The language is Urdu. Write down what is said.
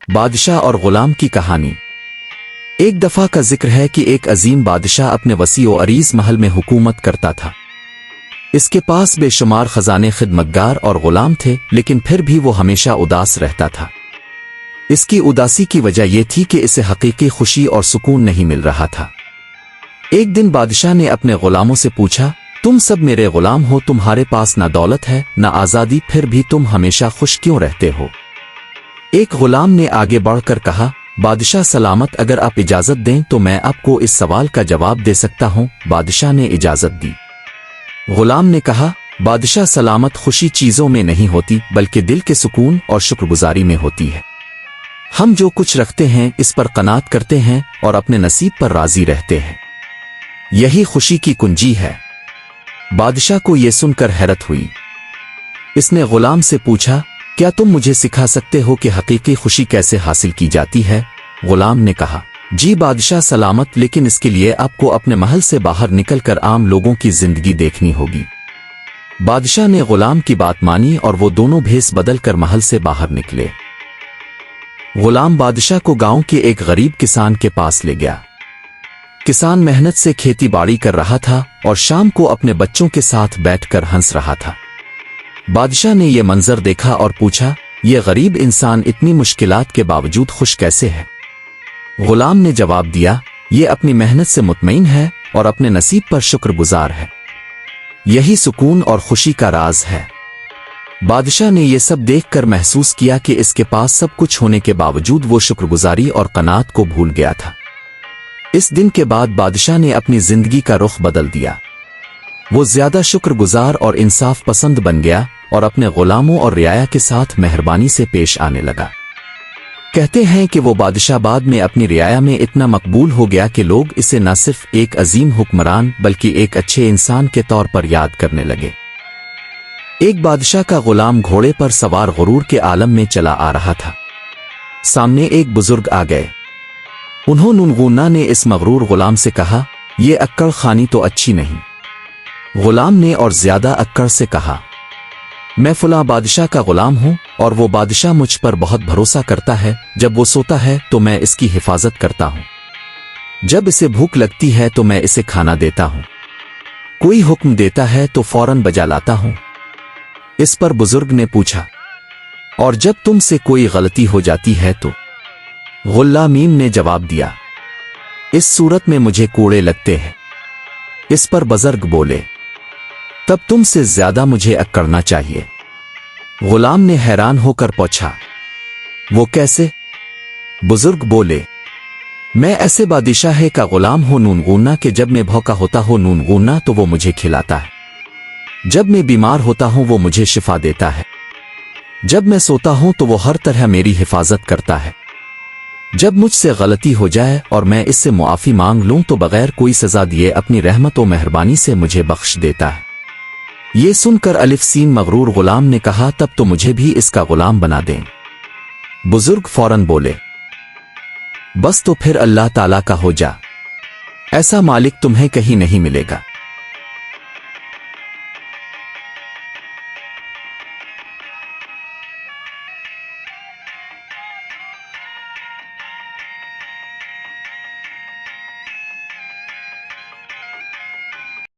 بادشاہ اور غلام کی کہانی۔ ایک دفعہ کا ذکر ہے کہ ایک عظیم بادشاہ اپنے وسیع و عریض محل میں حکومت کرتا تھا۔ اس کے پاس بے شمار خزانے، خدمتگار اور غلام تھے، لیکن پھر بھی وہ ہمیشہ اداس رہتا تھا۔ اس کی اداسی کی وجہ یہ تھی کہ اسے حقیقی خوشی اور سکون نہیں مل رہا تھا۔ ایک دن بادشاہ نے اپنے غلاموں سے پوچھا، تم سب میرے غلام ہو، تمہارے پاس نہ دولت ہے نہ آزادی، پھر بھی تم ہمیشہ خوش کیوں رہتے ہو؟ ایک غلام نے آگے بڑھ کر کہا، بادشاہ سلامت، اگر آپ اجازت دیں تو میں آپ کو اس سوال کا جواب دے سکتا ہوں۔ بادشاہ نے اجازت دی۔ غلام نے کہا، بادشاہ سلامت، خوشی چیزوں میں نہیں ہوتی بلکہ دل کے سکون اور شکر گزاری میں ہوتی ہے۔ ہم جو کچھ رکھتے ہیں اس پر قناعت کرتے ہیں اور اپنے نصیب پر راضی رہتے ہیں، یہی خوشی کی کنجی ہے۔ بادشاہ کو یہ سن کر حیرت ہوئی۔ اس نے غلام سے پوچھا، کیا تم مجھے سکھا سکتے ہو کہ حقیقی خوشی کیسے حاصل کی جاتی ہے؟ غلام نے کہا، جی بادشاہ سلامت، لیکن اس کے لیے آپ کو اپنے محل سے باہر نکل کر عام لوگوں کی زندگی دیکھنی ہوگی۔ بادشاہ نے غلام کی بات مانی اور وہ دونوں بھیس بدل کر محل سے باہر نکلے۔ غلام بادشاہ کو گاؤں کے ایک غریب کسان کے پاس لے گیا۔ کسان محنت سے کھیتی باڑی کر رہا تھا اور شام کو اپنے بچوں کے ساتھ بیٹھ کر ہنس رہا تھا۔ بادشاہ نے یہ منظر دیکھا اور پوچھا، یہ غریب انسان اتنی مشکلات کے باوجود خوش کیسے ہے؟ غلام نے جواب دیا، یہ اپنی محنت سے مطمئن ہے اور اپنے نصیب پر شکر گزار ہے، یہی سکون اور خوشی کا راز ہے۔ بادشاہ نے یہ سب دیکھ کر محسوس کیا کہ اس کے پاس سب کچھ ہونے کے باوجود وہ شکر گزاری اور قناعت کو بھول گیا تھا۔ اس دن کے بعد بادشاہ نے اپنی زندگی کا رخ بدل دیا۔ وہ زیادہ شکر گزار اور انصاف پسند بن گیا اور اپنے غلاموں اور رعایا کے ساتھ مہربانی سے پیش آنے لگا۔ کہتے ہیں کہ وہ بادشاہ بعد میں اپنی رعایا میں اتنا مقبول ہو گیا کہ لوگ اسے نہ صرف ایک عظیم حکمران بلکہ ایک اچھے انسان کے طور پر یاد کرنے لگے۔ ایک بادشاہ کا غلام گھوڑے پر سوار غرور کے عالم میں چلا آ رہا تھا۔ سامنے ایک بزرگ آ گئے۔ انہوں ننگونا نے اس مغرور غلام سے کہا، یہ اکڑ خانی تو اچھی نہیں۔ غلام نے اور زیادہ اکڑ سے کہا، میں فلاں بادشاہ کا غلام ہوں اور وہ بادشاہ مجھ پر بہت بھروسہ کرتا ہے۔ جب وہ سوتا ہے تو میں اس کی حفاظت کرتا ہوں، جب اسے بھوک لگتی ہے تو میں اسے کھانا دیتا ہوں، کوئی حکم دیتا ہے تو فوراً بجا لاتا ہوں۔ اس پر بزرگ نے پوچھا، اور جب تم سے کوئی غلطی ہو جاتی ہے تو؟ غلامین نے جواب دیا، اس صورت میں مجھے کوڑے لگتے ہیں۔ اس پر بزرگ بولے، تب تم سے زیادہ مجھے اکڑنا چاہیے۔ غلام نے حیران ہو کر پوچھا، وہ کیسے؟ بزرگ بولے، میں ایسے بادشاہ کا غلام ہوں نونگونا کہ جب میں بھوکا ہوتا ہوں نونگونا تو وہ مجھے کھلاتا ہے، جب میں بیمار ہوتا ہوں وہ مجھے شفا دیتا ہے، جب میں سوتا ہوں تو وہ ہر طرح میری حفاظت کرتا ہے، جب مجھ سے غلطی ہو جائے اور میں اس سے معافی مانگ لوں تو بغیر کوئی سزا دیے اپنی رحمت و مہربانی سے مجھے بخش دیتا ہے۔ یہ سن کر الف سین مغرور غلام نے کہا، تب تو مجھے بھی اس کا غلام بنا دیں۔ بزرگ فوراً بولے، بس تو پھر اللہ تعالیٰ کا ہو جا، ایسا مالک تمہیں کہیں نہیں ملے گا۔